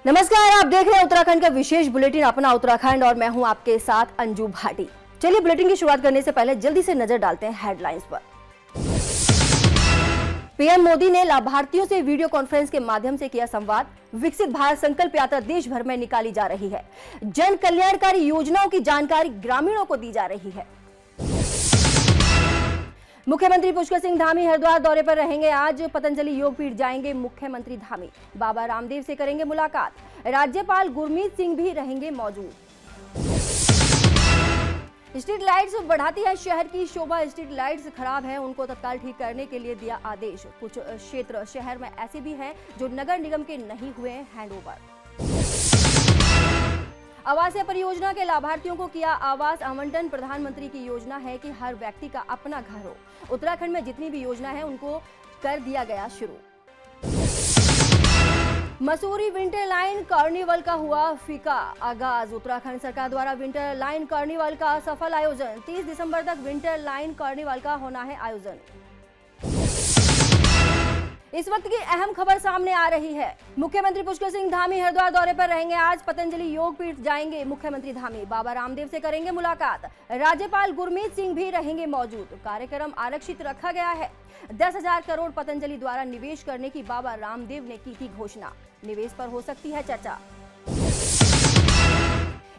नमस्कार, आप देख रहे हैं उत्तराखंड का विशेष बुलेटिन अपना उत्तराखंड और मैं हूं आपके साथ अंजू भाटी। चलिए बुलेटिन की शुरुआत करने से पहले जल्दी से नजर डालते हैं हेडलाइंस पर। पीएम मोदी ने लाभार्थियों से वीडियो कॉन्फ्रेंस के माध्यम से किया संवाद। विकसित भारत संकल्प यात्रा देश भर में निकाली जा रही है। जन कल्याणकारी योजनाओं की जानकारी ग्रामीणों को दी जा रही है। मुख्यमंत्री पुष्कर सिंह धामी हरिद्वार दौरे पर रहेंगे। आज पतंजलि योगपीठ जाएंगे मुख्यमंत्री धामी, बाबा रामदेव से करेंगे मुलाकात। राज्यपाल गुरमीत सिंह भी रहेंगे मौजूद। स्ट्रीट लाइट्स बढ़ाती है शहर की शोभा। स्ट्रीट लाइट्स खराब है, उनको तत्काल ठीक करने के लिए दिया आदेश। कुछ क्षेत्र शहर में ऐसे भी हैं जो नगर निगम के नहीं हुए हैंडओवर। आवासीय परियोजना के लाभार्थियों को किया आवास आवंटन। प्रधानमंत्री की योजना है कि हर व्यक्ति का अपना घर हो। उत्तराखंड में जितनी भी योजना है उनको कर दिया गया शुरू। मसूरी विंटर लाइन कार्निवल का हुआ फीका आगाज। उत्तराखंड सरकार द्वारा विंटर लाइन कार्निवल का सफल आयोजन। 30 दिसंबर तक विंटर लाइन कार्निवल का होना है आयोजन। इस वक्त की अहम खबर सामने आ रही है। मुख्यमंत्री पुष्कर सिंह धामी हरिद्वार दौरे पर रहेंगे। आज पतंजलि योगपीठ जाएंगे मुख्यमंत्री धामी, बाबा रामदेव से करेंगे मुलाकात। राज्यपाल गुरमीत सिंह भी रहेंगे मौजूद। कार्यक्रम आरक्षित रखा गया है। 10,000 करोड़ पतंजलि द्वारा निवेश करने की बाबा रामदेव ने की थी घोषणा। निवेश पर हो सकती है चर्चा।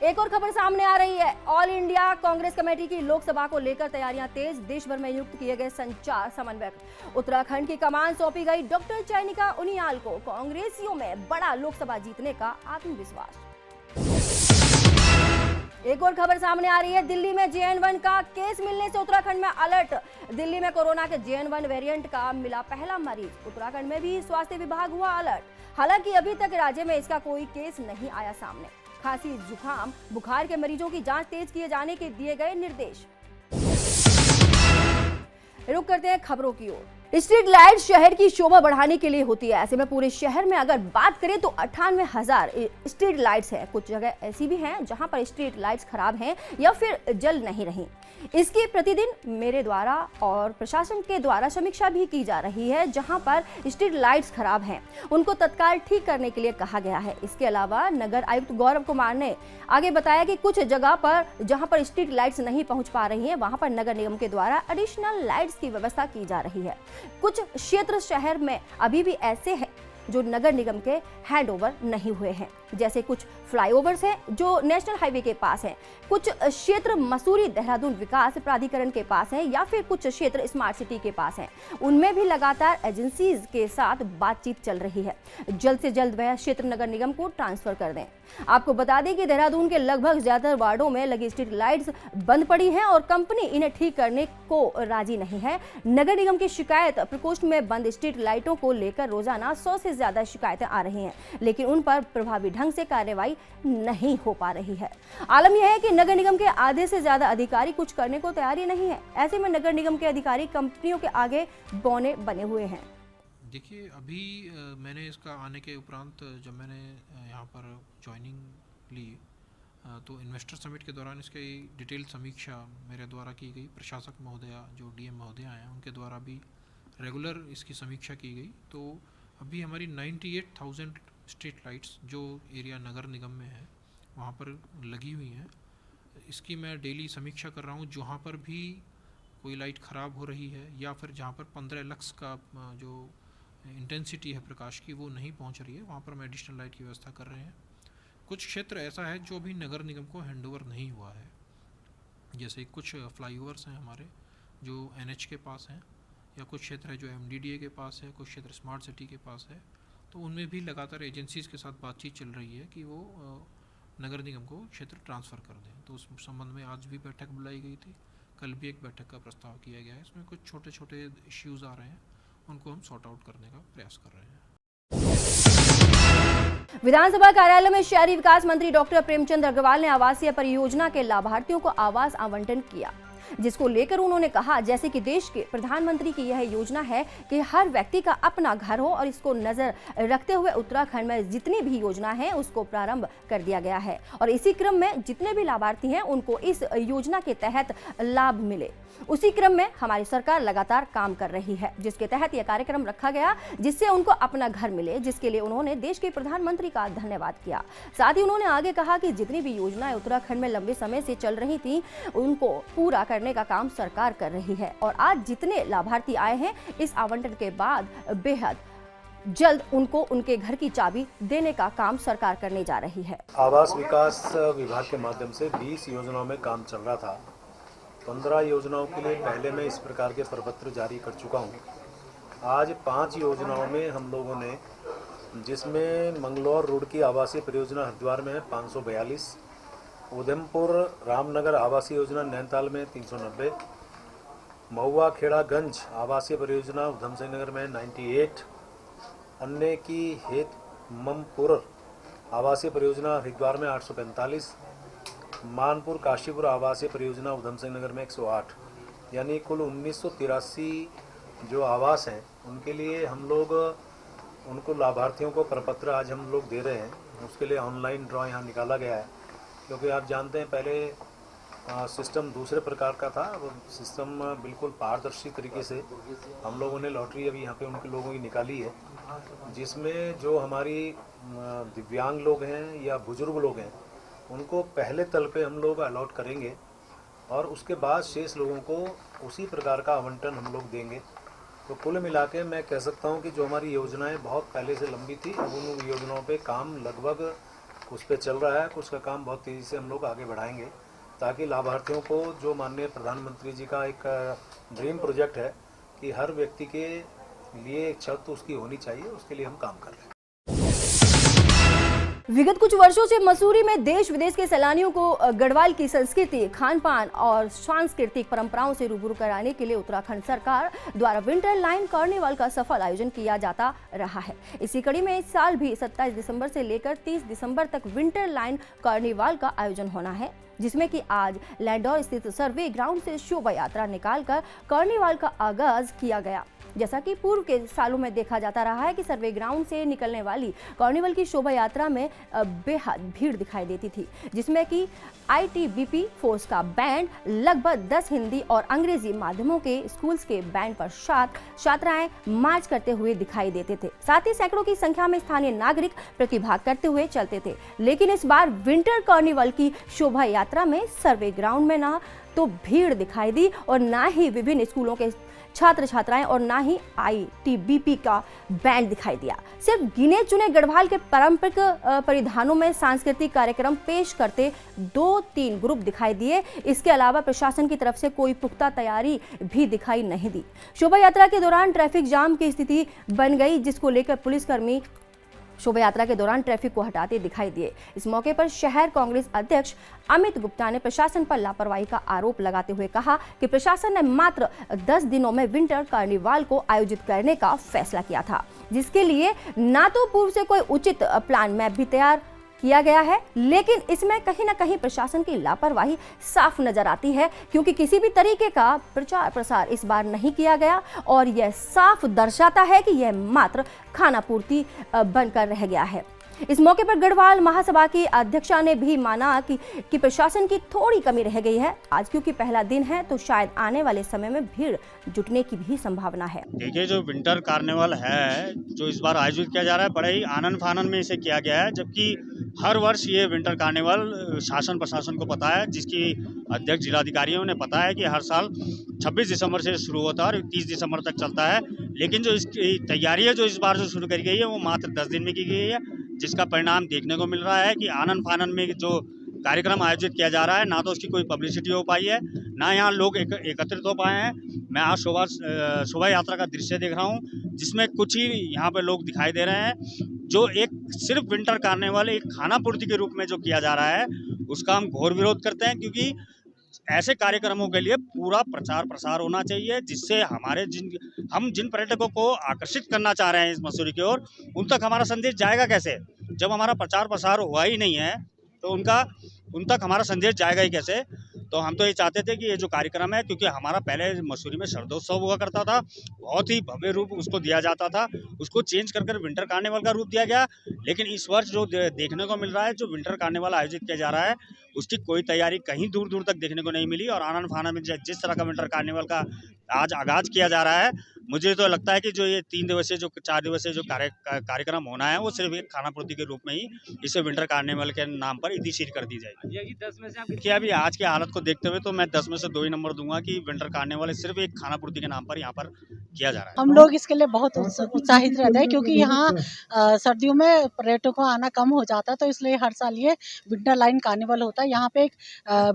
एक और खबर सामने आ रही है। ऑल इंडिया कांग्रेस कमेटी की लोकसभा को लेकर तैयारियां तेज। देश भर में नियुक्त किए गए संचार समन्वयक। उत्तराखंड की कमान सौंपी गई डॉक्टर चैनिका उनियाल को। कांग्रेसियों में बड़ा लोकसभा जीतने का आत्मविश्वास। एक और खबर सामने आ रही है। दिल्ली में JN1 का केस मिलने से उत्तराखंड में अलर्ट। दिल्ली में कोरोना के JN1 वेरिएंट का मिला पहला मरीज। उत्तराखंड में भी स्वास्थ्य विभाग हुआ अलर्ट। हालांकि अभी तक राज्य में इसका कोई केस नहीं आया सामने। खांसी, जुकाम, बुखार के मरीजों की जांच तेज किए जाने के दिए गए निर्देश। रुक करते हैं खबरों की ओर। स्ट्रीट लाइट शहर की शोभा बढ़ाने के लिए होती है। ऐसे में पूरे शहर में अगर बात करें तो 98,000 स्ट्रीट लाइट्स हैं। कुछ जगह ऐसी भी हैं जहां पर स्ट्रीट लाइट्स खराब हैं या फिर जल नहीं रही। इसकी प्रतिदिन मेरे द्वारा और प्रशासन के द्वारा समीक्षा भी की जा रही है। जहां पर स्ट्रीट लाइट्स खराब हैं उनको तत्काल ठीक करने के लिए कहा गया है। इसके अलावा नगर आयुक्त गौरव कुमार ने आगे बताया कि कुछ जगह पर जहां पर स्ट्रीट लाइट्स नहीं पहुंच पा रही हैं वहां पर नगर निगम के द्वारा एडिशनल लाइट्स की व्यवस्था की जा रही है। कुछ क्षेत्र शहर में अभी भी ऐसे हैं जो नगर निगम के हैंडओवर नहीं हुए हैं, जैसे कुछ फ्लाईओवर्स हैं जो नेशनल हाईवे के पास हैं। कुछ क्षेत्र मसूरी देहरादून विकास प्राधिकरण के पास हैं या फिर कुछ क्षेत्र स्मार्ट सिटी के पास हैं। उनमें भी लगातार एजेंसीज के साथ बातचीत चल रही है। जल्द से जल्द वह क्षेत्र नगर निगम को ट्रांसफर कर दें। आपको बता दें कि देहरादून के लगभग ज्यादातर वार्डों में लगी स्ट्रीट लाइट्स बंद पड़ी हैं और कंपनी इन्हें ठीक करने को राजी नहीं है। नगर निगम की शिकायत प्रकोष्ठ में बंद स्ट्रीट लाइटों को लेकर रोजाना 100 से ज्यादा शिकायतें आ रही हैं, लेकिन उन पर प्रभावी ढंग से कार्रवाई नहीं हो पा रही है। आलम यह है कि नगर निगम के आधे से ज्यादा अधिकारी कुछ करने को तैयार ही नहीं है। ऐसे में नगर निगम के अधिकारी कंपनियों के आगे बौने बने हुए हैं। देखिए, अभी मैंने इसका आने के उपरांत जब मैंने यहाँ पर ज्वाइनिंग ली तो इन्वेस्टर समिट के दौरान इसकी डिटेल समीक्षा मेरे द्वारा की गई। प्रशासक महोदया जो DM महोदया हैं उनके द्वारा भी रेगुलर इसकी समीक्षा की गई। तो अभी हमारी 98,000 स्ट्रीट लाइट्स जो एरिया नगर निगम में है वहाँ पर लगी हुई हैं। इसकी मैं डेली समीक्षा कर रहा हूँ। जहाँ पर भी कोई लाइट ख़राब हो रही है या फिर जहाँ पर 15 लक्स का जो इंटेंसिटी है प्रकाश की वो नहीं पहुँच रही है, वहाँ पर हम एडिशनल लाइट की व्यवस्था कर रहे हैं। कुछ क्षेत्र ऐसा है जो अभी नगर निगम को हैंडओवर नहीं हुआ है, जैसे कुछ फ्लाईओवर्स हैं हमारे जो NH के पास हैं, या कुछ क्षेत्र है जो MDDA के पास है, कुछ क्षेत्र स्मार्ट सिटी के पास है। तो उनमें भी लगातार एजेंसीज़ के साथ बातचीत चल रही है कि वो नगर निगम को क्षेत्र ट्रांसफ़र कर दें। तो उस संबंध में आज भी बैठक बुलाई गई थी, कल भी एक बैठक का प्रस्ताव किया गया है। इसमें कुछ छोटे छोटे इश्यूज़ आ रहे हैं, उनको हम सॉर्ट आउट करने का प्रयास कर रहे हैं। विधानसभा कार्यालय में शहरी विकास मंत्री डॉक्टर प्रेमचंद अग्रवाल ने आवासीय परियोजना के लाभार्थियों को आवास आवंटन किया। जिसको लेकर उन्होंने कहा जैसे कि देश के प्रधानमंत्री की यह योजना है कि हर व्यक्ति का अपना घर हो और इसको नजर रखते हुए उत्तराखंड में जितनी भी योजना है उसको प्रारंभ कर दिया गया है और इसी क्रम में जितने भी लाभार्थी हैं उनको इस योजना के तहत लाभ मिले। उसी क्रम में हमारी सरकार लगातार काम कर रही है, जिसके तहत यह कार्यक्रम रखा गया जिससे उनको अपना घर मिले, जिसके लिए उन्होंने देश के प्रधानमंत्री का धन्यवाद किया। साथ ही उन्होंने आगे कहा कि जितनी भी योजनाएं उत्तराखंड में लंबे समय से चल रही थी उनको पूरा करने का काम सरकार कर रही है और आज जितने लाभार्थी आए हैं इस आवंटन के बाद बेहद जल्द उनको उनके घर की चाबी देने का काम सरकार करने जा रही है। आवास विकास विभाग के माध्यम से 20 योजनाओं में काम चल रहा था। 15 योजनाओं के लिए पहले मैं इस प्रकार के प्रपत्र जारी कर चुका हूं। आज 5 योजनाओं में हम लोगों ने, जिसमें मंगलौर रोड की आवासीय परियोजना हरिद्वार में है 542, उधमपुर रामनगर आवासीय योजना नैनीताल में 390, महुआ खेड़ागंज आवासीय परियोजना उधम सिंह नगर में 98, अन्य की हेत ममपुर आवासीय परियोजना हरिद्वार में 845, मानपुर काशीपुर आवासीय परियोजना उधम सिंह नगर में 108, यानी कुल 1983 जो आवास हैं उनके लिए हम लोग उनको लाभार्थियों को प्रपत्र आज हम लोग दे रहे हैं। उसके लिए ऑनलाइन ड्रॉ यहाँ निकाला गया है, क्योंकि आप जानते हैं पहले सिस्टम दूसरे प्रकार का था। अब सिस्टम बिल्कुल पारदर्शी तरीके से हम लोगों ने लॉटरी अभी यहाँ पे उनके लोगों की निकाली है, जिसमें जो हमारी दिव्यांग लोग हैं या बुजुर्ग लोग हैं उनको पहले तल पे हम लोग अलॉट करेंगे और उसके बाद शेष लोगों को उसी प्रकार का आवंटन हम लोग देंगे। तो कुल मिला के मैं कह सकता हूँ कि जो हमारी योजनाएं बहुत पहले से लंबी थी, अब उन योजनाओं पे काम लगभग उस पर चल रहा है। कुछ का काम बहुत तेज़ी से हम लोग आगे बढ़ाएंगे ताकि लाभार्थियों को, जो माननीय प्रधानमंत्री जी का एक ड्रीम प्रोजेक्ट है कि हर व्यक्ति के लिए एक छत तो उसकी होनी चाहिए, उसके लिए हम काम कर रहे हैं। विगत कुछ वर्षों से मसूरी में देश विदेश के सैलानियों को गढ़वाल की संस्कृति, खान पान और सांस्कृतिक परंपराओं से रूबरू कराने के लिए उत्तराखंड सरकार द्वारा विंटर लाइन कार्निवल का सफल आयोजन किया जाता रहा है। इसी कड़ी में इस साल भी 27 दिसंबर से लेकर 30 दिसंबर तक विंटर लाइन कार्निवल का आयोजन होना है, जिसमें कि आज लैंडौर स्थित सर्वे ग्राउंड से शोभा यात्रा निकालकर कार्निवल का आगाज किया गया। जैसा कि पूर्व के सालों में देखा जाता रहा है कि सर्वे ग्राउंड से निकलने वाली कार्निवल की शोभा यात्रा में बेहद भीड़ दिखाई देती थी, जिसमें कि आईटीबीपी फोर्स का बैंड, लगभग 10 हिंदी और अंग्रेजी माध्यमों के स्कूल्स के बैंड पर छात्राएं मार्च करते हुए दिखाई देते थे। साथ ही सैकड़ों की संख्या में स्थानीय नागरिक प्रतिभाग करते हुए चलते थे। लेकिन इस बार विंटर कार्निवल की शोभा यात्रा में सर्वे ग्राउंड में ना तो भीड़ दिखाई दी और ना ही विभिन्न स्कूलों के छात्र छात्राएं और ना ही आईटीबीपी का बैंड दिखाई दिया। सिर्फ गिने चुने गढ़वाल के पारंपरिक परिधानों में सांस्कृतिक कार्यक्रम पेश करते 2-3 ग्रुप दिखाई दिए। इसके अलावा प्रशासन की तरफ से कोई पुख्ता तैयारी भी दिखाई नहीं दी। शोभा यात्रा के दौरान ट्रैफिक जाम की स्थिति बन गई, जिसको लेकर पुलिसकर्मी शोभा यात्रा के दौरान ट्रैफिक को हटाते दिखाई दिए। इस मौके पर शहर कांग्रेस अध्यक्ष अमित गुप्ता ने प्रशासन पर लापरवाही का आरोप लगाते हुए कहा कि प्रशासन ने मात्र 10 दिनों में विंटर कार्निवाल को आयोजित करने का फैसला किया था, जिसके लिए ना तो पूर्व से कोई उचित प्लान मैप भी तैयार किया गया है, लेकिन इसमें कहीं ना कहीं प्रशासन की लापरवाही साफ नजर आती है, क्योंकि किसी भी तरीके का प्रचार प्रसार इस बार नहीं किया गया और यह साफ दर्शाता है कि यह मात्र खानापूर्ति बनकर रह गया है। इस मौके पर गढ़वाल महासभा की अध्यक्षा ने भी माना कि प्रशासन की थोड़ी कमी रह गई है आज, क्योंकि पहला दिन है तो शायद आने वाले समय में भीड़ जुटने की भी संभावना है। देखिए, जो विंटर कार्निवल है जो इस बार आयोजित किया जा रहा है, बड़े ही आनंद फानन में इसे किया गया है, जबकि हर वर्ष ये विंटर कार्निवल शासन प्रशासन को पता है, जिसकी अध्यक्ष जिलाधिकारियों ने पता है कि हर साल 26 दिसंबर से शुरू होता है और 30 दिसंबर तक चलता है। लेकिन जो इसकी तैयारी है जो इस बार जो शुरू करी गई है वो मात्र 10 दिन में की गई है, जिसका परिणाम देखने को मिल रहा है कि आनंद फानन में जो कार्यक्रम आयोजित किया जा रहा है, ना तो उसकी कोई पब्लिसिटी हो पाई है, ना यहाँ लोग एकत्रित हो पाए हैं। मैं आज शोभा यात्रा का दृश्य देख रहा हूँ, जिसमें कुछ ही यहाँ पे लोग दिखाई दे रहे हैं, जो एक सिर्फ विंटर कार्निवल एक खाना पूर्ति के रूप में जो किया जा रहा है उसका हम घोर विरोध करते हैं, क्योंकि ऐसे कार्यक्रमों के लिए पूरा प्रचार प्रसार होना चाहिए, जिससे हमारे जिन पर्यटकों को आकर्षित करना चाह रहे हैं इस मसूरी की ओर, उन तक हमारा संदेश जाएगा कैसे? जब हमारा प्रचार प्रसार हुआ ही नहीं है तो उन तक हमारा संदेश जाएगा ही कैसे? तो हम तो ये चाहते थे कि ये जो कार्यक्रम है, क्योंकि हमारा पहले मसूरी में शरदोत्सव हुआ करता था, बहुत ही भव्य रूप उसको दिया जाता था, उसको चेंज कर विंटर कार्निवल का रूप दिया गया। लेकिन इस वर्ष जो देखने को मिल रहा है, जो विंटर कार्निवल आयोजित किया जा रहा है, उसकी कोई तैयारी कहीं दूर दूर तक देखने को नहीं मिली। और आनन फानन में जिस तरह का विंटर कार्निवल का आज आगाज किया जा रहा है, मुझे तो लगता है कि जो ये 3 दिवसीय जो 4 दिवसीय जो कार्यक्रम होना है, वो सिर्फ एक खानापूर्ति के रूप में ही इसे विंटर कार्निवल के नाम पर इतिशीर कर दी जाएगी। 10 में से देखिए, अभी आज की हालत को देखते हुए तो मैं 10 में से 2 ही नंबर दूंगा कि विंटर कार्निवल सिर्फ एक खानापूर्ति के नाम पर यहाँ पर किया जा रहा है। हम लोग इसके लिए बहुत उत्साहित रहते हैं, क्योंकि यहाँ सर्दियों में पर्यटकों को आना कम हो जाता है, तो इसलिए हर साल ये विंटर लाइन कार्निवल होता है। यहाँ पे एक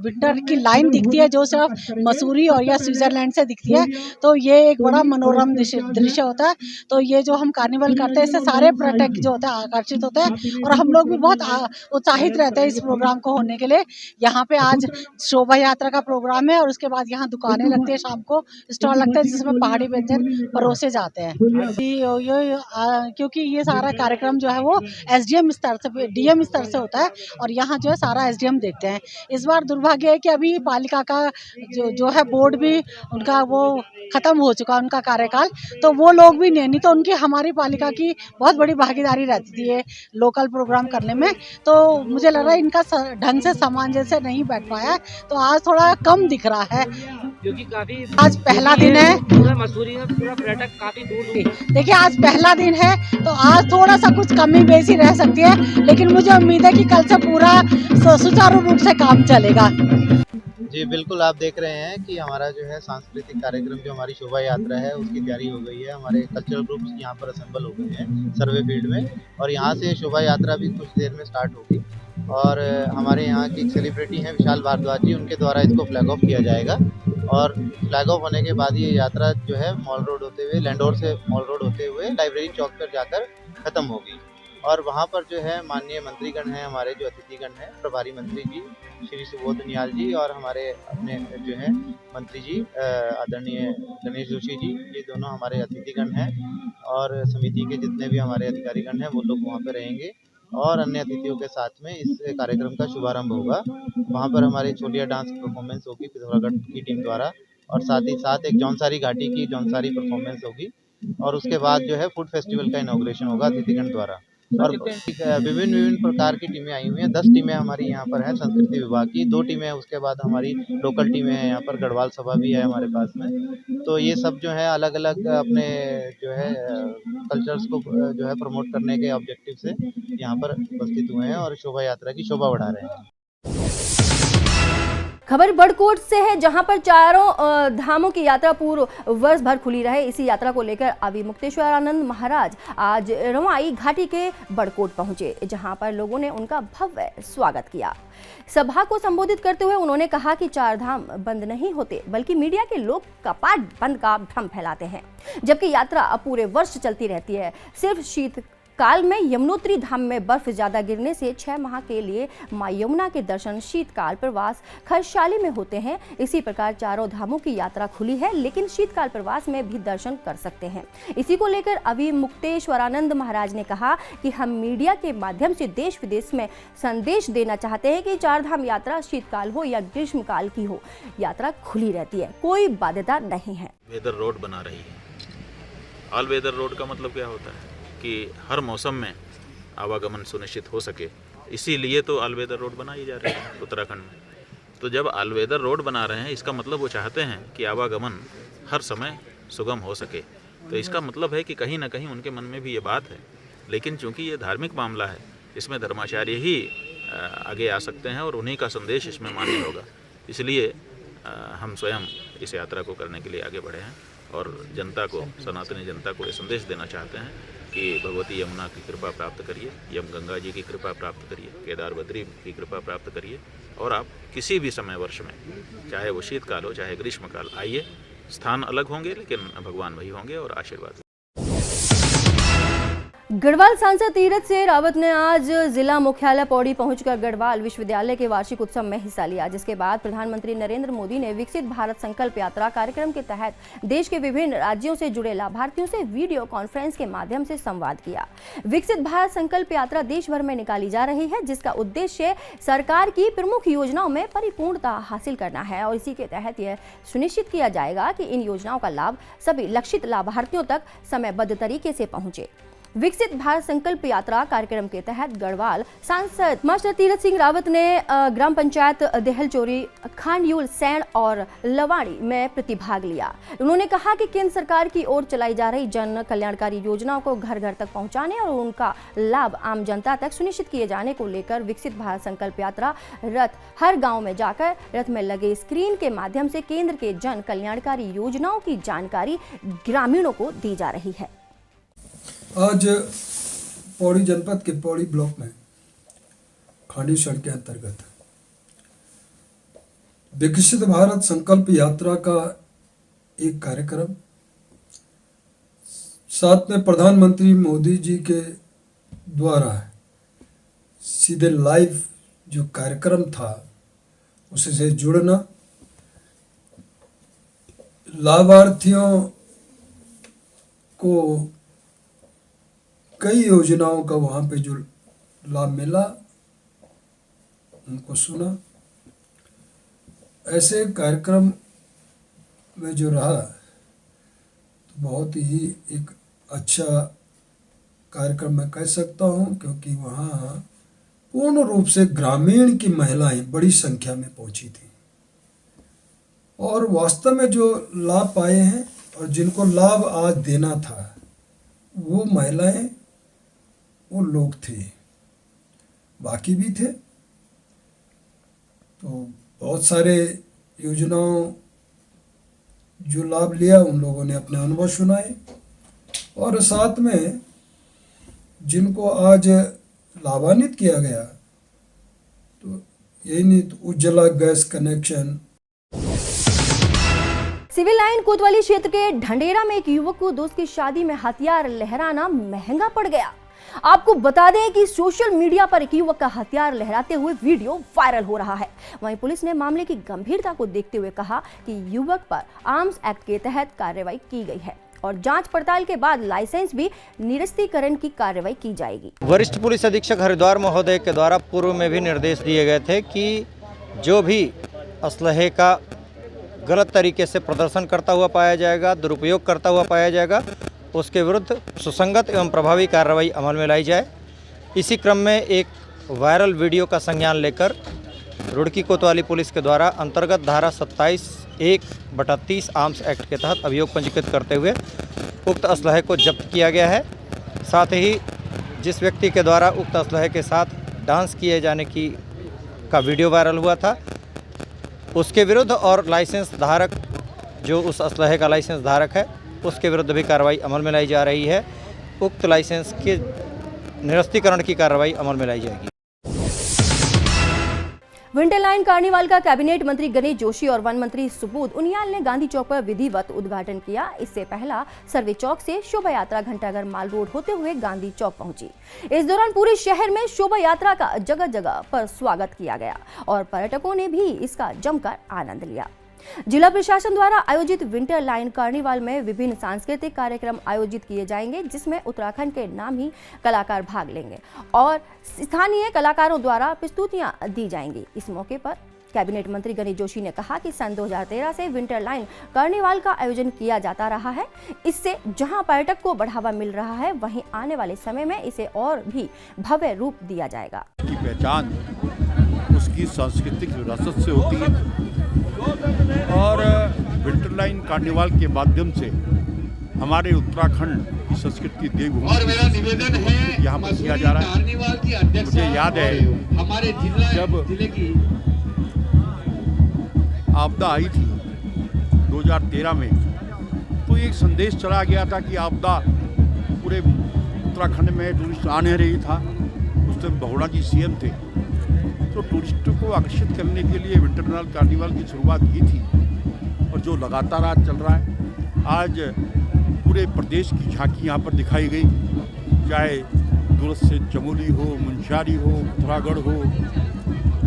विंटर की लाइन दिखती है जो सिर्फ मसूरी और या स्विट्जरलैंड से दिखती है, तो ये एक बड़ा मनोरम दृश्य होता है। तो ये जो हम कार्निवल करते हैं, इससे सारे पर्यटक जो होते हैं आकर्षित होते हैं, और हम लोग भी बहुत उत्साहित रहते हैं इस प्रोग्राम को होने के लिए। यहाँ पे आज शोभा यात्रा का प्रोग्राम है, और उसके बाद यहाँ दुकानें लगती है, शाम को स्टॉल लगता है जिसमें पहाड़ी व्यंजन परोसे जाते हैं। क्योंकि ये सारा कार्यक्रम जो है वो SDM स्तर से DM स्तर से होता है, और यहाँ जो है सारा SDM देखते हैं। इस बार दुर्भाग्य है कि अभी पालिका का जो है बोर्ड भी उनका वो खत्म हो चुका उनका कार्यकाल, तो वो लोग भी नहीं तो उनकी हमारी पालिका की बहुत बड़ी भागीदारी रहती थी ये लोकल प्रोग्राम करने में। तो मुझे लग रहा है इनका ढंग से सामंजस्य नहीं बैठ पाया, तो आज थोड़ा कम दिख रहा है, क्योंकि काफी आज पहला दिन है। पूरा मसूरी में पूरा पर्यटक काफी दूर देखिए, आज पहला दिन है, तो आज थोड़ा सा कुछ कमी बेसी रह सकती है, लेकिन मुझे उम्मीद है कि कल से पूरा सुचारू रूप से काम चलेगा। जी बिल्कुल, आप देख रहे हैं कि हमारा जो है सांस्कृतिक कार्यक्रम, जो हमारी शोभा यात्रा है, उसकी तैयारी हो गई है। हमारे कल्चरल ग्रुप्स यहाँ पर असेंबल हो गए हैं सर्वे फील्ड में, और यहाँ से शोभा यात्रा भी कुछ देर में स्टार्ट होगी। और हमारे यहाँ की एक सेलिब्रिटी हैं विशाल भारद्वाज जी, उनके द्वारा इसको फ्लैग ऑफ किया जाएगा। और फ्लैग ऑफ होने के बाद ये यात्रा जो है मॉल रोड होते हुए, लैंडोर से मॉल रोड होते हुए लाइब्रेरी चौक पर जाकर ख़त्म होगी। और वहाँ पर जो है माननीय मंत्रीगण हैं, हमारे जो अतिथिगण हैं, प्रभारी मंत्री जी श्री सुबोध नियाल जी, और हमारे अपने जो है मंत्री जी आदरणीय गणेश जोशी जी, ये दोनों हमारे अतिथिगण हैं। और समिति के जितने भी हमारे अधिकारीगण हैं वो लोग वहाँ पर रहेंगे, और अन्य अतिथियों के साथ में इस कार्यक्रम का शुभारंभ होगा। वहाँ पर हमारे छोलिया डांस परफॉर्मेंस होगी पिथौरागढ़ की टीम द्वारा, और साथ ही साथ एक जौनसारी घाटी की जौनसारी परफॉर्मेंस होगी, और उसके बाद जो है फूड फेस्टिवल का इनॉग्रेशन होगा अतिथिगण द्वारा। और विभिन्न प्रकार की टीमें आई हुई हैं। 10 टीमें हमारी यहाँ पर हैं संस्कृति विभाग की, 2 टीमें हैं, उसके बाद हमारी लोकल टीमें हैं, यहाँ पर गढ़वाल सभा भी है हमारे पास में। तो ये सब जो है अलग अलग अपने जो है कल्चर्स को जो है प्रमोट करने के ऑब्जेक्टिव से यहाँ पर उपस्थित हुए हैं, और शोभा यात्रा की शोभा बढ़ा रहे हैं। खबर बड़कोट से है, जहां पर चारों धामों की यात्रा पूर्व वर्ष भर खुली रहे। इसी यात्रा को लेकर अविमुक्तेश्वरानंद महाराज आज रवाई घाटी के बड़कोट पहुंचे, जहां पर लोगों ने उनका भव्य स्वागत किया। सभा को संबोधित करते हुए उन्होंने कहा कि चार धाम बंद नहीं होते, बल्कि मीडिया के लोग कपाट बंद का भ्रम फैलाते हैं, जबकि यात्रा पूरे वर्ष चलती रहती है। सिर्फ शीत काल में यमुनोत्री धाम में बर्फ ज्यादा गिरने से 6 माह के लिए मां यमुना के दर्शन शीतकाल प्रवास खरसाली में होते हैं। इसी प्रकार चारों धामों की यात्रा खुली है, लेकिन शीतकाल प्रवास में भी दर्शन कर सकते हैं। इसी को लेकर अविमुक्तेश्वरानंद महाराज ने कहा कि हम मीडिया के माध्यम से देश विदेश में संदेश देना चाहते हैं कि चार धाम यात्रा शीतकाल हो या ग्रीष्मकाल की हो, यात्रा खुली रहती है, कोई बाध्यता नहीं है। वेदर रोड बना रही है। ऑल वेदर रोड का मतलब क्या होता है कि हर मौसम में आवागमन सुनिश्चित हो सके, इसीलिए तो ऑल वेदर रोड बनाई जा रही है उत्तराखंड में। तो जब ऑल वेदर रोड बना रहे हैं, इसका मतलब वो चाहते हैं कि आवागमन हर समय सुगम हो सके। तो इसका मतलब है कि कहीं ना कहीं उनके मन में भी ये बात है, लेकिन चूंकि ये धार्मिक मामला है, इसमें धर्माचार्य ही आगे आ सकते हैं और उन्हीं का संदेश इसमें मान्य होगा। इसलिए हम स्वयं इस यात्रा को करने के लिए आगे बढ़े हैं और जनता को, सनातनी जनता को ये संदेश देना चाहते हैं कि भगवती यमुना की कृपा प्राप्त करिए, यम गंगा जी की कृपा प्राप्त करिए, केदार बद्री की कृपा प्राप्त करिए, और आप किसी भी समय वर्ष में, चाहे वो शीतकाल हो चाहे ग्रीष्मकाल, आइए। स्थान अलग होंगे लेकिन भगवान वही होंगे और आशीर्वाद। गढ़वाल सांसद तीरथ सिंह रावत ने आज जिला मुख्यालय पौड़ी पहुंचकर गढ़वाल विश्वविद्यालय के वार्षिक उत्सव में हिस्सा लिया, जिसके बाद प्रधानमंत्री नरेंद्र मोदी ने विकसित भारत संकल्प यात्रा कार्यक्रम के तहत देश के विभिन्न राज्यों से जुड़े लाभार्थियों से वीडियो कॉन्फ्रेंस के माध्यम से संवाद किया। विकसित भारत संकल्प यात्रा देश भर में निकाली जा रही है, जिसका उद्देश्य सरकार की प्रमुख योजनाओं में परिपूर्णता हासिल करना है और इसी के तहत यह सुनिश्चित किया जाएगा कि इन योजनाओं का लाभ सभी लक्षित लाभार्थियों तक समयबद्ध तरीके से पहुंचे। विकसित भारत संकल्प यात्रा कार्यक्रम के तहत गढ़वाल सांसद मास्टर तीरथ सिंह रावत ने ग्राम पंचायत देहलचोरी, खांडयूल, सैण और लवाड़ी में प्रतिभाग लिया। उन्होंने कहा कि केंद्र सरकार की ओर चलाई जा रही जन कल्याणकारी योजनाओं को घर घर तक पहुंचाने और उनका लाभ आम जनता तक सुनिश्चित किए जाने को लेकर विकसित भारत संकल्प यात्रा रथ हर गाँव में जाकर रथ में लगे स्क्रीन के माध्यम से केंद्र के जन कल्याणकारी योजनाओं की जानकारी ग्रामीणों को दी जा रही है। आज पौड़ी जनपद के पौड़ी ब्लॉक में खांडी सड़क के अंतर्गत विकसित भारत संकल्प यात्रा का एक कार्यक्रम, साथ में प्रधानमंत्री मोदी जी के द्वारा सीधे लाइव जो कार्यक्रम था उससे जुड़ना, लाभार्थियों को कई योजनाओं का वहाँ पे जो लाभ मिला उनको सुना। ऐसे कार्यक्रम में जो रहा तो बहुत ही एक अच्छा कार्यक्रम मैं कह सकता हूँ, क्योंकि वहाँ पूर्ण रूप से ग्रामीण की महिलाएं बड़ी संख्या में पहुँची थी और वास्तव में जो लाभ पाए हैं और जिनको लाभ आज देना था वो महिलाएं, वो लोग थे, बाकी भी थे। तो बहुत सारे योजनाओं जो लाभ लिया उन लोगों ने अपने अनुभव सुनाए और साथ में जिनको आज लाभान्वित किया गया तो यही नहीं तो Ujjwala gas connection. Civil line कोतवाली क्षेत्र के ढंडेरा में एक युवक को दोस्त की शादी में हथियार लहराना महंगा पड़ गया। आपको बता दें कि सोशल मीडिया पर एक युवक का हथियार लहराते हुए वीडियो वायरल हो रहा है। वहीं पुलिस ने मामले की गंभीरता को देखते हुए कहा कि युवक पर आर्म्स एक्ट के तहत कार्रवाई की गई है और जांच पड़ताल के बाद लाइसेंस भी निरस्तीकरण की कार्रवाई की जाएगी। वरिष्ठ पुलिस अधीक्षक हरिद्वार महोदय के द्वारा पूर्व में भी निर्देश दिए गए थे कि जो भी असलहे का गलत तरीके से प्रदर्शन करता हुआ पाया जाएगा, दुरुपयोग करता हुआ पाया जाएगा, उसके विरुद्ध सुसंगत एवं प्रभावी कार्रवाई अमल में लाई जाए। इसी क्रम में एक वायरल वीडियो का संज्ञान लेकर रुड़की कोतवाली पुलिस के द्वारा अंतर्गत धारा 27(1)30 आर्म्स एक्ट के तहत अभियोग पंजीकृत करते हुए उक्त असलहे को जब्त किया गया है। साथ ही जिस व्यक्ति के द्वारा उक्त असलहे के साथ डांस किए जाने का वीडियो वायरल हुआ था उसके विरुद्ध और लाइसेंस धारक जो उस असलहे का लाइसेंस धारक है उसके विरुद्ध भी कार्रवाई अमल में लाई जा रही है। उक्त लाइसेंस के निरस्तीकरण की कार्रवाई अमल में लाई जाएगी। विंटर लाइन कार्निवाल का कैबिनेट मंत्री गणेश जोशी और वन मंत्री सुबोध उनियाल ने गांधी चौक पर विधिवत उद्घाटन किया। इससे पहला सर्वे चौक से शोभा यात्रा घंटाघर माल रोड होते हुए गांधी चौक पहुंची। इस दौरान पूरे शहर में शोभा यात्रा का जगह जगह पर स्वागत किया गया और पर्यटकों ने भी इसका जमकर आनंद लिया। जिला प्रशासन द्वारा आयोजित विंटर लाइन कार्निवाल में विभिन्न सांस्कृतिक कार्यक्रम आयोजित किए जाएंगे, जिसमें उत्तराखंड के नामी कलाकार भाग लेंगे और स्थानीय कलाकारों द्वारा प्रस्तुतियां दी जाएंगी। इस मौके पर कैबिनेट मंत्री गणेश जोशी ने कहा कि सन 2013 से विंटर लाइन कार्निवाल का आयोजन किया जाता रहा है। इससे जहां पर्यटक को बढ़ावा मिल रहा है, वहीं आने वाले समय में इसे और भी भव्य रूप दिया जाएगा। की पहचान उसकी सांस्कृतिक विरासत से होती है और विंटर लाइन कार्निवाल के माध्यम से हमारे उत्तराखंड की संस्कृति देवभूमि यहाँ पर किया जा रहा है। मुझे याद है जब आपदा आई थी 2013 में, तो एक संदेश चला गया था कि आपदा पूरे उत्तराखंड में टूरिस्ट आ नहीं रही था। उस टाइम बहुड़ा जी सीएम थे, तो टूरिस्टों को आकर्षित करने के लिए विंटर लाइन कार्निवाल की शुरुआत की थी और जो लगातार आज चल रहा है। आज पूरे प्रदेश की झांकी यहाँ पर दिखाई गई चाहे दूरस्थ से चमोली हो, मुंशियारी हो, उत्तरागढ़ हो,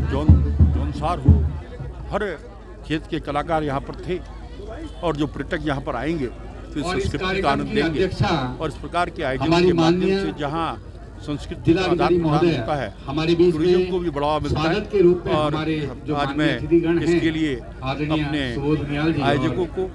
जौनसार हो, हर क्षेत्र के कलाकार यहाँ पर थे और जो पर्यटक यहाँ पर आएंगे तो संस्कृति का आनंद लेंगे। और इस प्रकार के आयोजन के माध्यम से जहाँ संस्कृति का आदान प्रदान होता है, टूरिज्म को भी बढ़ावा मिलता है। और आज मैं इसके लिए अपने आयोजकों को,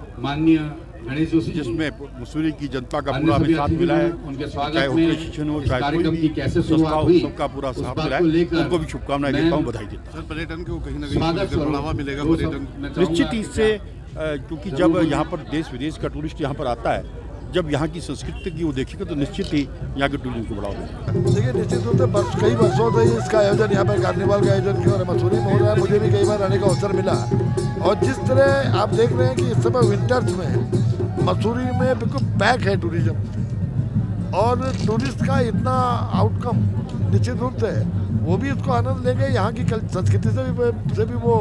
जिसमें मसूरी की जनता का पूरा हमें साथ मिला है, चाहे होटल स्टेशन हो, चाहे कोई भी संस्था हो, सबका पूरा साथ मिला है, उनको भी शुभकामनाएं देता हूँ, बधाई देता हूँ। पर्यटन को कहीं न कहीं बढ़ावा मिलेगा। पर्यटन निश्चित ही इससे, क्योंकि जब यहाँ पर देश विदेश का टूरिस्ट यहाँ पर आता है, जब यहाँ की संस्कृति की वो देखेगा तो निश्चित ही यहाँ के टूरिज्म को बढ़ावा देगा। देखिए, निश्चित रूप से कई वर्षों से इसका आयोजन यहाँ पर कार्निवाल का आयोजन किया और मसूरी में हो रहा है। मुझे भी कई बार आने का अवसर मिला और जिस तरह आप देख रहे हैं कि इस समय विंटर्स में मसूरी में बिल्कुल पैक है टूरिज्म से, और टूरिस्ट का इतना आउटकम निश्चित रूप से वो भी इसको आनंद लेंगे। यहाँ की संस्कृति से भी वो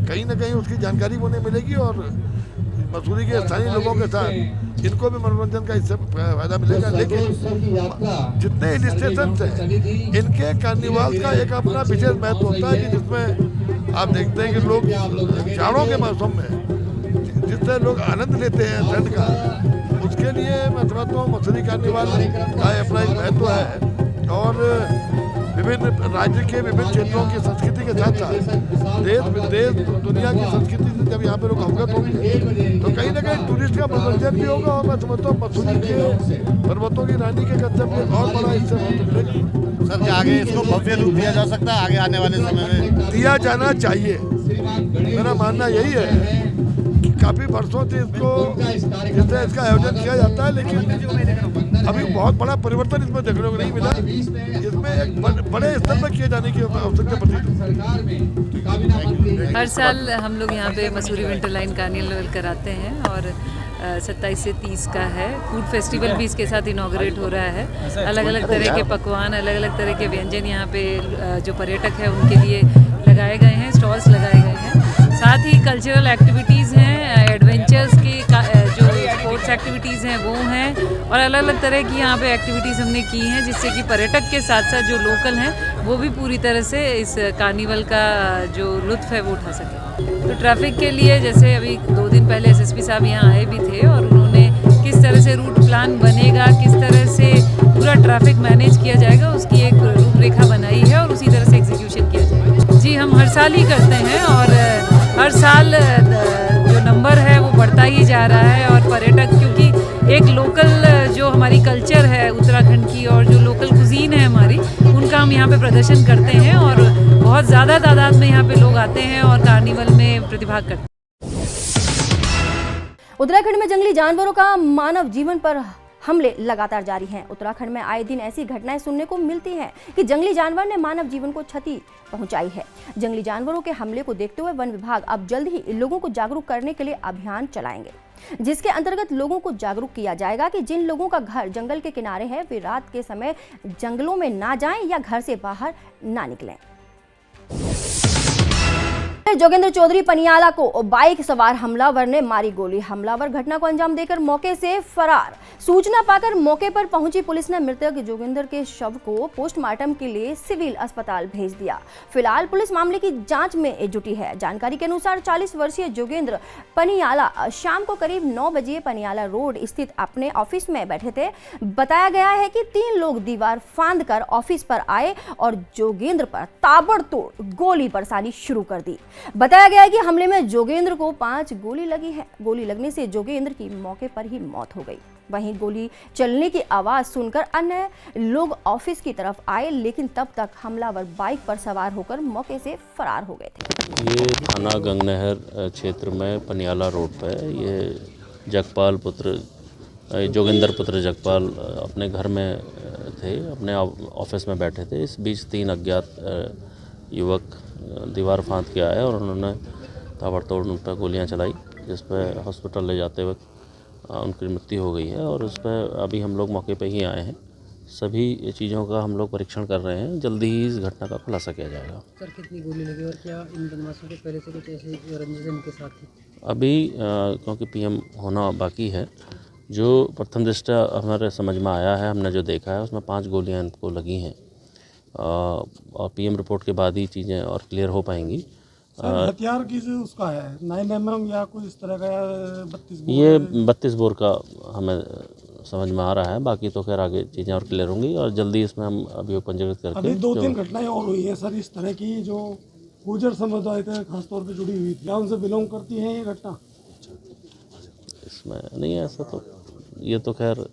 कहीं ना कहीं उसकी जानकारी उन्हें मिलेगी और मसूरी के स्थानीय लोगों के साथ इनको भी मनोरंजन का इससे फायदा मिलेगा। लेकिन जितने हिल स्टेशन हैं, इनके कार्निवाल का एक अपना विशेष महत्व होता है कि जिसमें आप देखते हैं कि लोग जाड़ों के मौसम में जिससे लोग आनंद लेते हैं ठंड का, उसके लिए मैं समझता हूँ मसूरी कार्निवाल का अपना एक महत्व है। और विभिन्न राज्य के विभिन्न क्षेत्रों की संस्कृति के साथ साथ देश विदेश दुनिया की संस्कृति से जब यहाँ पे लोग अवगत होंगे तो कहीं ना कहीं टूरिस्ट का मनोरंजन भी होगा। और मैं समझता हूँ मसूरी के पर्वतों की रानी के कंसेप्ट में और बड़ा इससे महत्व मिलेगा। सर, आगे इसको भव्य रूप दिया जा सकता है, आगे आने वाले समय में दिया जाना चाहिए। मेरा मानना यही है कि काफ़ी वर्षों से इसको इसका आयोजन किया जाता है, लेकिन अभी बहुत बड़ा परिवर्तन इसमें देखने को नहीं मिला। इसमें एक बड़े स्तर पर किए जाने की आवश्यकता पड़ती है। हर साल हम लोग यहाँ पे मसूरी विंटर लाइन कार्निवल कराते हैं और 27 से 30 का है। फूड फेस्टिवल भी इसके साथ इनॉग्रेट हो रहा है। अलग अलग तरह के पकवान, अलग अलग तरह के व्यंजन यहाँ पे जो पर्यटक है उनके लिए लगाए गए हैं, स्टॉल्स लगाए गए हैं। साथ ही कल्चरल एक्टिविटीज़ हैं, एडवेंचर्स की जो स्पोर्ट्स एक्टिविटीज़ हैं वो हैं, और अलग अलग तरह की यहाँ पे एक्टिविटीज़ हमने की हैं जिससे कि पर्यटक के साथ साथ जो लोकल हैं वो भी पूरी तरह से इस कार्निवल का जो लुत्फ़ है वो उठा सकें। तो ट्रैफिक के लिए जैसे अभी 2 दिन पहले एसएसपी साहब यहाँ आए भी थे और उन्होंने किस तरह से रूट प्लान बनेगा, किस तरह से पूरा ट्रैफिक मैनेज किया जाएगा, उसकी एक रूपरेखा बनाई है और उसी तरह से एग्जीक्यूशन किया जाएगा। जी, हम हर साल ही करते हैं और हर साल जो नंबर है वो बढ़ता ही जा रहा है। और पर्यटक, क्योंकि एक लोकल जो हमारी कल्चर है उत्तराखंड की और जो लोकल कुजीन है हमारी, उनका हम यहाँ पे प्रदर्शन करते हैं और बहुत ज़्यादा तादाद में यहाँ पे लोग आते हैं और कार्निवल में प्रतिभाग करते हैं। उत्तराखंड में जंगली जानवरों का मानव जीवन पर हमले लगातार जारी हैं। उत्तराखंड में आए दिन ऐसी घटनाएं सुनने को मिलती हैं कि जंगली जानवर ने मानव जीवन को क्षति पहुंचाई है। जंगली जानवरों के हमले को देखते हुए वन विभाग अब जल्द ही लोगों को जागरूक करने के लिए अभियान चलाएंगे, जिसके अंतर्गत लोगों को जागरूक किया जाएगा कि जिन लोगों का घर जंगल के किनारे है वे रात के समय जंगलों में ना जाएं या घर से बाहर ना निकलें। जोगेंद्र चौधरी पनियाला को बाइक सवार हमलावर ने मारी गोली। हमलावर घटना को अंजाम देकर मौके से फरार। सूचना पाकर मौके पर पहुंची पुलिस ने मृतक जोगेंद्र के शव को पोस्टमार्टम के लिए सिविल अस्पताल भेज दिया। फिलहाल पुलिस मामले की जांच में जुटी है। जानकारी के अनुसार 40 वर्षीय जोगेंद्र पनियाला शाम को करीब 9 बजे पनियाला रोड स्थित अपने ऑफिस में बैठे थे। बताया गया है कि 3 लोग दीवार फांद कर ऑफिस पर आए और जोगेंद्र पर ताबड़तोड़ गोली बरसानी शुरू कर दी। बताया गया है कि हमले में जोगेंद्र को 5 गोली लगी है। गोली लगने से जोगेंद्र की मौके पर ही मौत हो गई। वहीं गोली चलने की आवाज सुनकर अन्य लोग ऑफिस की तरफ आए, लेकिन तब तक हमलावर बाइक पर सवार होकर मौके से फरार हो गए थे। ये थाना गंगनहर क्षेत्र में पनियाला रोड पर ये जगपाल पुत्र जोगेंद्र पुत्र जगपाल अपने घर में थे, अपने ऑफिस में बैठे थे। इस बीच 3 अज्ञात युवक दीवार फांद के आए और उन्होंने ताबड़तोड़ उन पर गोलियां चलाई, जिस पर हॉस्पिटल ले जाते वक्त उनकी मृत्यु हो गई है। और उस पर अभी हम लोग मौके पे ही आए हैं। सभी चीज़ों का हम लोग परीक्षण कर रहे हैं। जल्दी ही इस घटना का खुलासा किया जाएगा। सर, कितनी गोली लगी और क्या इन बदमाशों के पहले से कुछ ऐसे रंजिश इनके साथ थी? अभी क्योंकि पीएम होना बाकी है जो प्रथम दृष्टया हमारे समझ में आया है, हमने जो देखा है उसमें 5 गोलियां इनको लगी हैं और पीएम रिपोर्ट के बाद ही चीज़ें और क्लियर हो पाएंगी। हथियार किस उसका है, 9mm या कोई इस तरह का, या 32 बोर? ये 32 बोर का हमें समझ में आ रहा है, बाकी तो खैर आगे चीज़ें और क्लियर होंगी और जल्दी इसमें हम अभियोग पंजीकृत करके। अभी 2-3 घटनाएं और हुई हैं सर इस तरह की जो गुर्जर समुदाय से खासतौर पे जुड़ी हुई थी, क्या उनसे बिलोंग करती हैं ये घटना? इसमें नहीं है ऐसा, तो ये तो खैर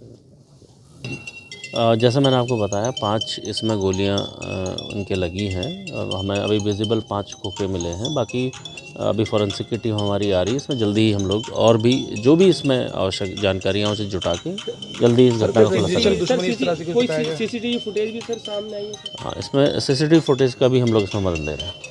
जैसे मैंने आपको बताया 5 इसमें गोलियां उनके लगी हैं और हमें अभी विजिबल 5 खोखे मिले हैं। बाकी अभी फॉरेंसिक की टीम हमारी आ रही है, इसमें जल्दी ही हम लोग और भी जो भी इसमें आवश्यक जानकारियाँ उसे जुटा के जल्दी इस घटना को खुलासा करेंगे। कोई सीसीटीवी फुटेज भी सर सामने आई है? हाँ, इसमें सीसीटीवी फुटेज का भी हम लोग इसमें मदद दे रहे हैं।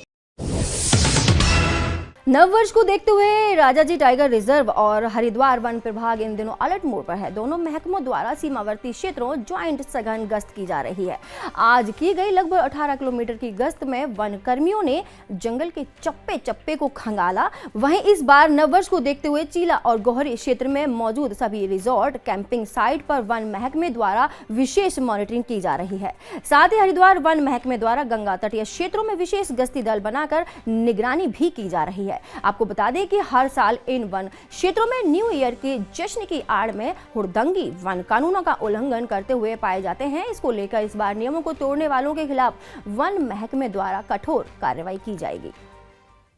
नववर्ष को देखते हुए राजाजी टाइगर रिजर्व और हरिद्वार वन प्रभाग इन दिनों अलर्ट मोड पर है। दोनों महकमों द्वारा सीमावर्ती क्षेत्रों ज्वाइंट सघन गश्त की जा रही है। आज की गई लगभग 18 किलोमीटर की गश्त में वन कर्मियों ने जंगल के चप्पे चप्पे को खंगाला। वहीं इस बार नववर्ष को देखते हुए चीला और गोहरी क्षेत्र में मौजूद सभी रिजॉर्ट कैंपिंग साइट पर वन महकमे द्वारा विशेष मॉनिटरिंग की जा रही है। साथ ही हरिद्वार वन महकमे द्वारा गंगा तटीय क्षेत्रों में विशेष गश्ती दल बनाकर निगरानी भी की जा रही है। आपको बता दें कि हर साल इन वन क्षेत्रों में न्यू ईयर के जश्न की आड़ में हुड़दंगी वन कानूनों का उल्लंघन करते हुए पाए जाते हैं। इसको लेकर इस बार नियमों को तोड़ने वालों के खिलाफ वन महकमे द्वारा कठोर कार्रवाई की जाएगी।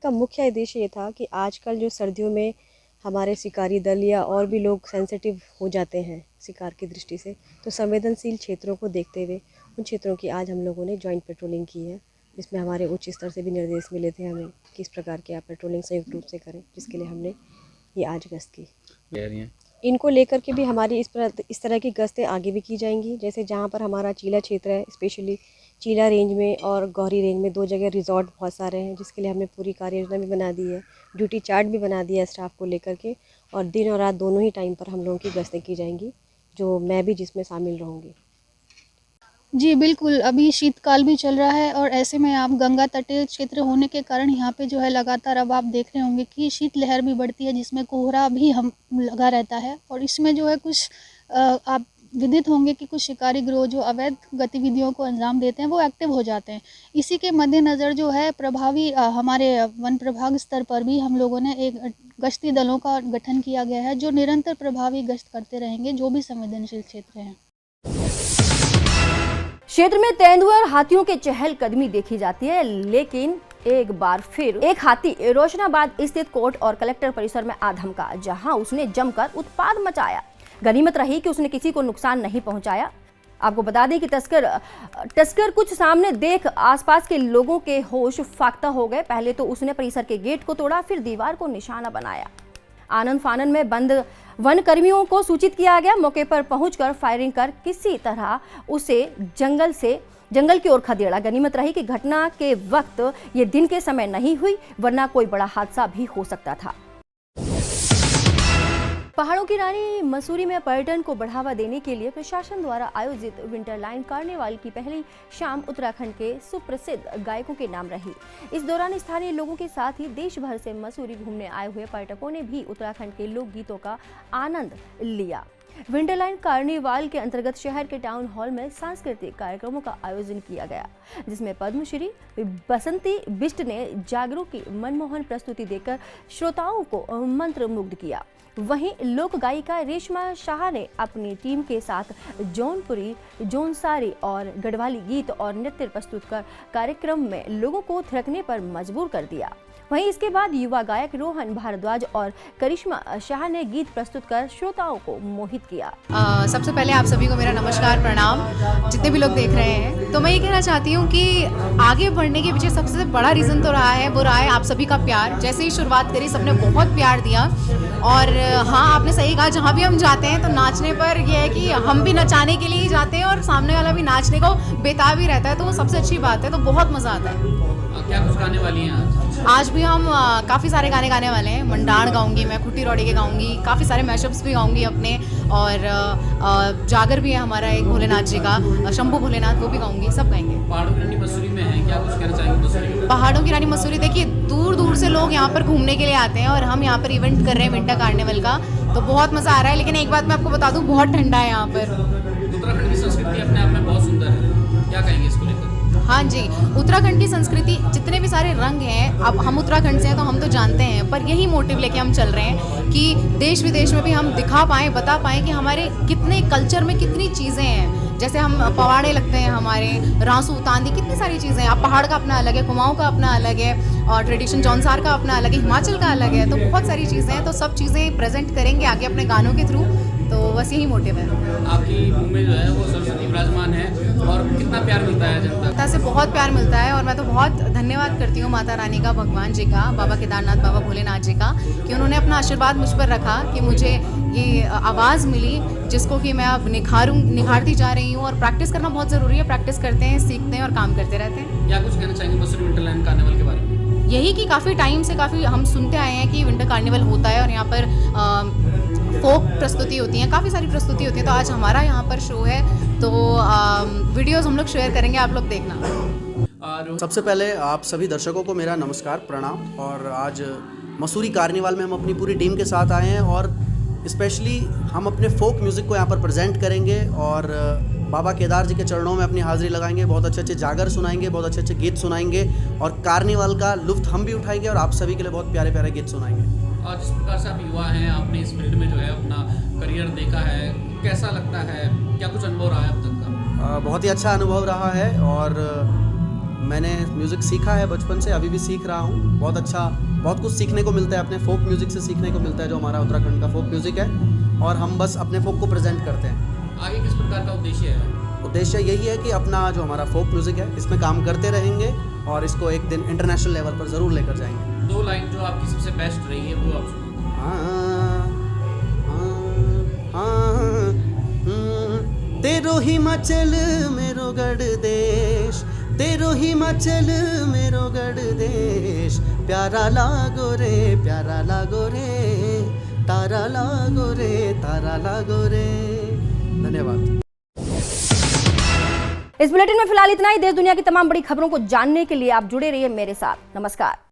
का मुख्य उद्देश्य ये था कि आजकल जो सर्दियों में हमारे शिकारी दल या और भी लोग सेंसिटिव हो जाते हैं शिकार की दृष्टि से, तो संवेदनशील क्षेत्रों को देखते हुए उन क्षेत्रों की आज हम लोगों ने जॉइंट पेट्रोलिंग की है, जिसमें हमारे उच्च स्तर से भी निर्देश मिले थे हमें किस प्रकार की आप पेट्रोलिंग संयुक्त रूप से करें, जिसके लिए हमने ये आज गश्त की। इनको लेकर के भी हमारी इस तरह की गश्तें आगे भी की जाएंगी। जैसे जहाँ पर हमारा चीला क्षेत्र है, स्पेशली चीला रेंज में और गौरी रेंज में 2 जगह रिजॉर्ट बहुत सारे हैं, जिसके लिए हमने पूरी कार्य योजना भी बना दी है, ड्यूटी चार्ट भी बना दिया है स्टाफ को लेकर के, और दिन और रात दोनों ही टाइम पर हम लोगों की गश्तें की जाएंगी, जो मैं भी जिसमें शामिल रहूँगी। जी बिल्कुल, अभी शीतकाल भी चल रहा है और ऐसे में आप गंगा तटीय क्षेत्र होने के कारण यहाँ पे जो है लगातार अब आप देख रहे होंगे कि शीतलहर भी बढ़ती है, जिसमें कोहरा भी हम लगा रहता है। और इसमें जो है कुछ आप विदित होंगे कि कुछ शिकारी गिरोह जो अवैध गतिविधियों को अंजाम देते हैं वो एक्टिव हो जाते हैं। इसी के मद्देनज़र जो है प्रभावी हमारे वन प्रभाग स्तर पर भी हम लोगों ने एक गश्ती दलों का गठन किया गया है, जो निरंतर प्रभावी गश्त करते रहेंगे जो भी संवेदनशील क्षेत्र हैं। क्षेत्र में तेंदुए और हाथियों के चहलकदमी देखी जाती है, लेकिन एक बार फिर एक हाथी रोशनाबाद स्थित कोर्ट और कलेक्टर परिसर में आ धमका, जहां उसने जमकर उत्पात मचाया। गनीमत रही कि उसने किसी को नुकसान नहीं पहुंचाया। आपको बता दें कि तस्कर कुछ सामने देख आसपास के लोगों के होश फाख्ता हो गए। पहले तो उसने परिसर के गेट को तोड़ा, फिर दीवार को निशाना बनाया। आनन फानन में बंद वन कर्मियों को सूचित किया गया। मौके पर पहुंचकर फायरिंग कर किसी तरह उसे जंगल की ओर खदेड़ा। गनीमत रही कि घटना के वक्त ये दिन के समय नहीं हुई, वरना कोई बड़ा हादसा भी हो सकता था। पहाड़ों की रानी मसूरी में पर्यटन को बढ़ावा देने के लिए प्रशासन द्वारा आयोजित विंटरलाइन कार्निवाल की पहली शाम उत्तराखंड के सुप्रसिद्ध गायकों के नाम रही। इस दौरान स्थानीय लोगों के साथ ही देश भर से मसूरी घूमने आए हुए पर्यटकों ने भी उत्तराखंड के लोकगीतों का आनंद लिया। विंटरलाइन कार्निवाल के अंतर्गत शहर के टाउन हॉल में सांस्कृतिक कार्यक्रमों का आयोजन किया गया, जिसमें पद्मश्री बसंती बिष्ट ने जागरूक की मनमोहन प्रस्तुति देकर श्रोताओं को मंत्रमुग्ध किया। वहीं लोक गायिका रेशमा शाह ने अपनी टीम के साथ जौनपुरी, जौनसारी और गढ़वाली गीत और नृत्य प्रस्तुत कर कार्यक्रम में लोगों को थिरकने पर मजबूर कर दिया। वहीं इसके बाद युवा गायक रोहन भारद्वाज और करिश्मा शाह ने गीत प्रस्तुत कर श्रोताओं को मोहित किया। सबसे पहले आप सभी को मेरा नमस्कार, प्रणाम, जितने भी लोग देख रहे हैं। तो मैं ये कहना चाहती हूँ कि आगे बढ़ने के पीछे सबसे बड़ा रीज़न तो रहा है, वो रहा है आप सभी का प्यार। जैसे ही शुरुआत करी सबने बहुत प्यार दिया, और हाँ आपने सही कहा, जहाँ भी हम जाते हैं तो नाचने पर यह है कि हम भी नचाने के लिए ही जाते हैं और सामने वाला भी नाचने को बेताब ही रहता है, तो वो सबसे अच्छी बात है। तो बहुत मज़ा आता है। क्या कुछ गाने वाली हैं आज भी हम काफ़ी सारे गाने गाने वाले हैं। मंडाण गाऊंगी मैं, खुट्टी रौड़ी के गाऊंगी, काफ़ी सारे मैशअप्स भी गाऊंगी अपने, और जागर भी है हमारा एक भोलेनाथ जी का, शंभू भोलेनाथ, वो भी गाऊंगी, सब गाएंगे। पहाड़ों की रानी मसूरी में है, क्या कुछ कहना चाहेंगे मसूरी? पहाड़ों की रानी मसूरी, देखिए दूर दूर से लोग यहाँ पर घूमने के लिए आते हैं और हम यहाँ पर इवेंट कर रहे हैं विंटर कार्निवल का, तो बहुत मज़ा आ रहा है। लेकिन एक बात मैं आपको बता दूं, बहुत ठंडा है यहाँ पर। उत्तराखंड की संस्कृति अपने आप में बहुत सुंदर है, क्या कहेंगे इसको लेकर? हाँ जी, उत्तराखंड की संस्कृति, जितने भी सारे रंग हैं, अब हम उत्तराखंड से हैं तो हम तो जानते हैं, पर यही मोटिव लेके हम चल रहे हैं कि देश विदेश में भी हम दिखा पाएँ, बता पाएँ कि हमारे कितने कल्चर में कितनी चीज़ें हैं। जैसे हम पवाड़े लगते हैं हमारे, रांसू तांदी, कितनी सारी चीज़ें हैं। अब पहाड़ का अपना अलग है, कुमाऊँ का अपना अलग है, और ट्रेडिशन जौनसार का अपना अलग है, हिमाचल का अलग है। तो बहुत सारी चीज़ें हैं, तो सब चीज़ें प्रेजेंट करेंगे आगे अपने गानों के थ्रू। तो बस यही मोटिव है। आपकी मुंह में जो है वो सरस्वती विराजमान है, और कितना प्यार मिलता है जनता से बहुत प्यार मिलता है। और मैं तो बहुत धन्यवाद करती हूँ माता रानी का, भगवान जी का, बाबा केदारनाथ, बाबा भोलेनाथ जी का, कि उन्होंने अपना आशीर्वाद मुझ पर रखा, कि मुझे ये आवाज़ मिली जिसको कि मैं अब निखारती जा रही हूँ। और प्रैक्टिस करना बहुत ज़रूरी है, प्रैक्टिस करते हैं, सीखते हैं और काम करते रहते हैं। क्या कुछ कहना चाहेंगे मसूरी विंटरलैंड कार्निवल के बारे में? यही कि काफ़ी टाइम से हम सुनते आए हैं कि विंटर कार्निवल होता है और यहाँ पर फोक प्रस्तुति होती हैं, काफ़ी सारी प्रस्तुति होती है। तो आज हमारा यहाँ पर शो है, तो वीडियोस हम लोग शेयर करेंगे, आप लोग देखना। सबसे पहले आप सभी दर्शकों को मेरा नमस्कार, प्रणाम। और आज मसूरी कार्निवल में हम अपनी पूरी टीम के साथ आए हैं, और स्पेशली हम अपने फोक म्यूज़िक को यहाँ पर प्रेजेंट करेंगे और बाबा केदार जी के चरणों में अपनी हाज़िरी लगाएंगे। बहुत अच्छे अच्छे जागर सुनाएंगे, बहुत अच्छे अच्छे गीत सुनाएंगे, और कार्निवल का लुत्फ़ हम भी उठाएंगे और आप सभी के लिए बहुत प्यारे प्यारे गीत सुनाएंगे। और जिस प्रकार से आप युवा हैं, आपने इस फील्ड में जो है अपना करियर देखा है, कैसा लगता है, क्या कुछ अनुभव रहा है अब तक का? बहुत ही अच्छा अनुभव रहा है, और मैंने म्यूज़िक सीखा है बचपन से, अभी भी सीख रहा हूँ। बहुत अच्छा, बहुत कुछ सीखने को मिलता है, अपने फोक म्यूज़िक से सीखने को मिलता है, जो हमारा उत्तराखंड का फोक म्यूज़िक है, और हम बस अपने फोक को प्रेजेंट करते हैं। आगे किस प्रकार का उद्देश्य है? उद्देश्य यही है कि अपना जो हमारा फोक म्यूज़िक है, इसमें काम करते रहेंगे और इसको एक दिन इंटरनेशनल लेवल पर ज़रूर लेकर जाएंगे। 2 लाइन जो आपकी सबसे बेस्ट रही है वो आप सुनाइए। तेरो हिमाचल मेरो गढ़ देश, तेरो हिमाचल मेरो गढ़ देश, प्यारा लागो रे, प्यारा लागो रे, तारा लागो रे, तारा लागो रे। धन्यवाद। इस बुलेटिन में फिलहाल इतना ही। देश दुनिया की तमाम बड़ी खबरों को जानने के लिए आप जुड़े रहिए मेरे साथ। नमस्कार।